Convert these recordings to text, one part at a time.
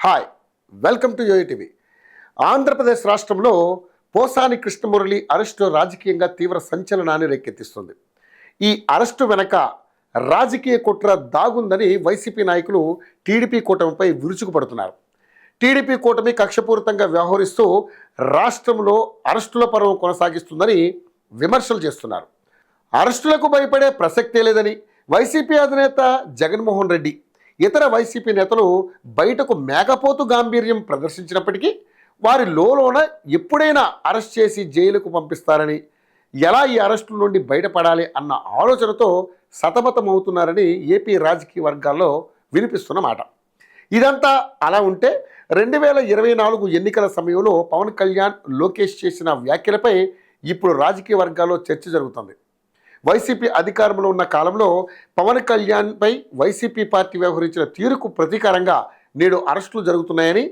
Hi, welcome to యోఈటీవీ. ఆంధ్రప్రదేశ్ రాష్ట్రంలో Posani Krishna Murali arrest రాజకీయంగా తీవ్ర సంచలనాన్ని రేకెత్తిస్తుంది. ఈ అరెస్టు వెనక రాజకీయ కుట్ర దాగుందని వైసీపీ నాయకులు టీడీపీ కూటమిపై విరుచుకుపడుతున్నారు. టీడీపీ కూటమి కక్షపూరితంగా వ్యవహరిస్తూ రాష్ట్రంలో అరెస్టుల పర్వం కొనసాగిస్తుందని విమర్శలు చేస్తున్నారు. అరెస్టులకు భయపడే ప్రసక్తే లేదని వైసీపీ అధినేత జగన్మోహన్ రెడ్డి, ఇతర వైసీపీ నేతలు బయటకు మేకపోతు గాంభీర్యం ప్రదర్శించినప్పటికీ వారి లోన ఎప్పుడైనా అరెస్ట్ చేసి జైలుకు పంపిస్తారని, ఎలా ఈ అరెస్టుల నుండి బయటపడాలి అన్న ఆలోచనతో సతమతమవుతున్నారని ఏపీ రాజకీయ వర్గాల్లో వినిపిస్తున్న మాట. ఇదంతా అలా ఉంటే 2024 ఎన్నికల సమయంలో పవన్ కళ్యాణ్, లోకేష్ చేసిన వ్యాఖ్యలపై ఇప్పుడు రాజకీయ వర్గాల్లో చర్చ జరుగుతుంది. వైసీపీ అధికారంలో ఉన్న కాలంలో పవన్ కళ్యాణ్పై వైసీపీ పార్టీ వ్యవహరించిన తీరుకు ప్రతీకారంగా నేడు అరెస్టులు జరుగుతున్నాయని,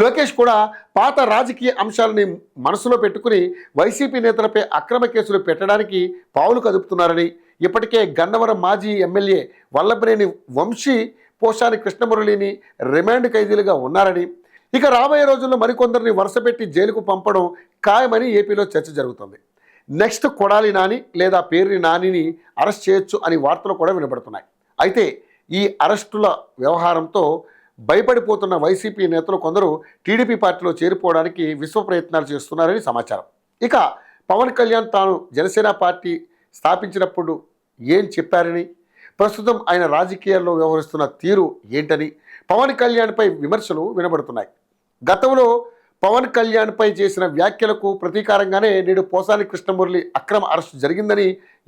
లోకేష్ కూడా పాత రాజకీయ అంశాలని మనసులో పెట్టుకుని వైసీపీ నేతలపై అక్రమ కేసులు పెట్టడానికి పావులు కదుపుతున్నారని, ఇప్పటికే గన్నవరం మాజీ ఎమ్మెల్యే వల్లభనేని వంశీ, పోసాని కృష్ణమురళిని రిమాండ్ ఖైదీలుగా ఉన్నారని, ఇక రాబోయే రోజుల్లో మరికొందరిని వరుసపెట్టి జైలుకు పంపడం ఖాయమని ఏపీలో చర్చ జరుగుతుంది. నెక్స్ట్ కొడాలి నాని లేదా పేర్ని నానిని అరెస్ట్ చేయొచ్చు అని వార్తలు కూడా వినబడుతున్నాయి. అయితే ఈ అరెస్టుల వ్యవహారంతో భయపడిపోతున్న వైసీపీ నేతలు కొందరు టీడీపీ పార్టీలో చేరిపోవడానికి విశ్వ ప్రయత్నాలు చేస్తున్నారని సమాచారం. ఇక పవన్ కళ్యాణ్ తాను జనసేన పార్టీ స్థాపించినప్పుడు ఏం చెప్పారని, ప్రస్తుతం ఆయన రాజకీయాల్లో వ్యవహరిస్తున్న తీరు ఏంటని పవన్ కళ్యాణ్పై విమర్శలు వినబడుతున్నాయి. గతంలో పవన్ కళ్యాణ్పై చేసిన వ్యాఖ్యలకు ప్రతీకారంగానే నేడు పోసాని కృష్ణమురళి అక్రమ అరెస్టు జరిగిందని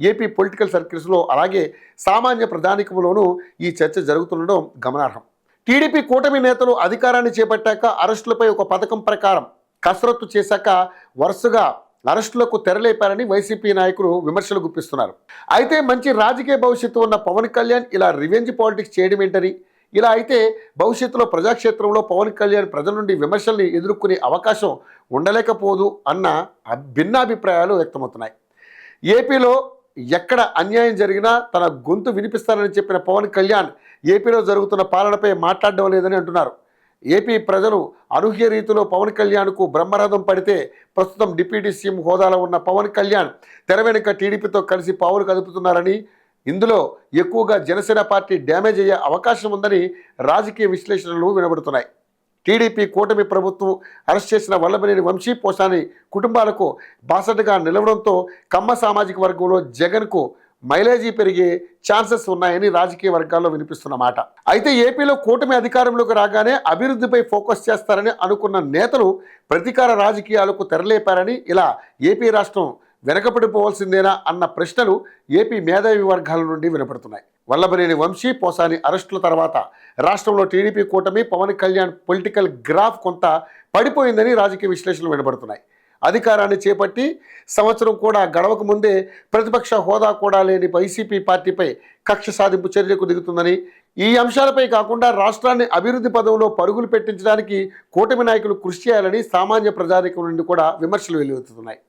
ఏపీ పొలిటికల్ సర్కిల్స్లో, అలాగే సామాన్య ప్రజానికంలోనూ ఈ చర్చ జరుగుతుండడం గమనార్హం. టీడీపీ కూటమి నేతలు అధికారాన్ని చేపట్టాక అరెస్టులపై ఒక పథకం ప్రకారం కసరత్తు చేశాక వరుసగా అరెస్టులకు తెరలేపారని వైసీపీ నాయకులు విమర్శలు గుప్పిస్తున్నారు. అయితే మంచి రాజకీయ భవిష్యత్తు ఉన్న పవన్ కళ్యాణ్ ఇలా రివెంజ్ పాలిటిక్స్ చేయడం ఏంటని, ఇలా అయితే భవిష్యత్తులో ప్రజాక్షేత్రంలో పవన్ కళ్యాణ్ ప్రజల నుండి విమర్శల్ని ఎదుర్కొనే అవకాశం ఉండలేకపోదు అన్న భిన్నాభిప్రాయాలు వ్యక్తమవుతున్నాయి. ఏపీలో ఎక్కడ అన్యాయం జరిగినా తన గొంతు వినిపిస్తారని చెప్పిన పవన్ కళ్యాణ్ ఏపీలో జరుగుతున్న పాలనపై మాట్లాడడం లేదని అంటున్నారు. ఏపీ ప్రజలు అనూహ్య రీతిలో పవన్ కళ్యాణ్కు బ్రహ్మరథం పడితే ప్రస్తుతం డిప్యూటీ సీఎం హోదాలో ఉన్న పవన్ కళ్యాణ్ తెర వెనుక టీడీపీతో కలిసి పావులు కదుపుతున్నారని, ఇందులో ఎక్కువగా జనసేన పార్టీ డ్యామేజ్ అయ్యే అవకాశం ఉందని రాజకీయ విశ్లేషణలు వినబడుతున్నాయి. టీడీపీ కూటమి ప్రభుత్వం అరెస్ట్ చేసిన వల్లభనేని వంశీ, పోసాని కుటుంబాలకు బాసటగా నిలవడంతో కమ్మ సామాజిక వర్గంలో జగన్కు మైలేజీ పెరిగే ఛాన్సెస్ ఉన్నాయని రాజకీయ వర్గాల్లో వినిపిస్తున్న మాట. అయితే ఏపీలో కూటమి అధికారంలోకి రాగానే అభివృద్ధిపై ఫోకస్ చేస్తారని అనుకున్న నేతలు ప్రతీకార రాజకీయాలకు తెరలేపారని, ఇలా ఏపీ రాష్ట్రం వెనకపడిపోవాల్సిందేనా అన్న ప్రశ్నలు ఏపీ మేధావి వర్గాల నుండి వినపడుతున్నాయి. వల్లభనేని వంశీ, పోసాని అరెస్టుల తర్వాత రాష్ట్రంలో టీడీపీ కూటమి, పవన్ కళ్యాణ్ పొలిటికల్ గ్రాఫ్ కొంత పడిపోయిందని రాజకీయ విశ్లేషణలు వినబడుతున్నాయి. అధికారాన్ని చేపట్టి సంవత్సరం కూడా గడవక ముందే ప్రతిపక్ష హోదా కూడా లేని వైసీపీ పార్టీపై కక్ష సాధింపు చర్యకు దిగుతుందని, ఈ అంశాలపై కాకుండా రాష్ట్రాన్ని అభివృద్ధి పదంలో పరుగులు పెట్టించడానికి కూటమి నాయకులు కృషి చేయాలని సామాన్య ప్రజానికం నుండి కూడా విమర్శలు వెలువెత్తుతున్నాయి.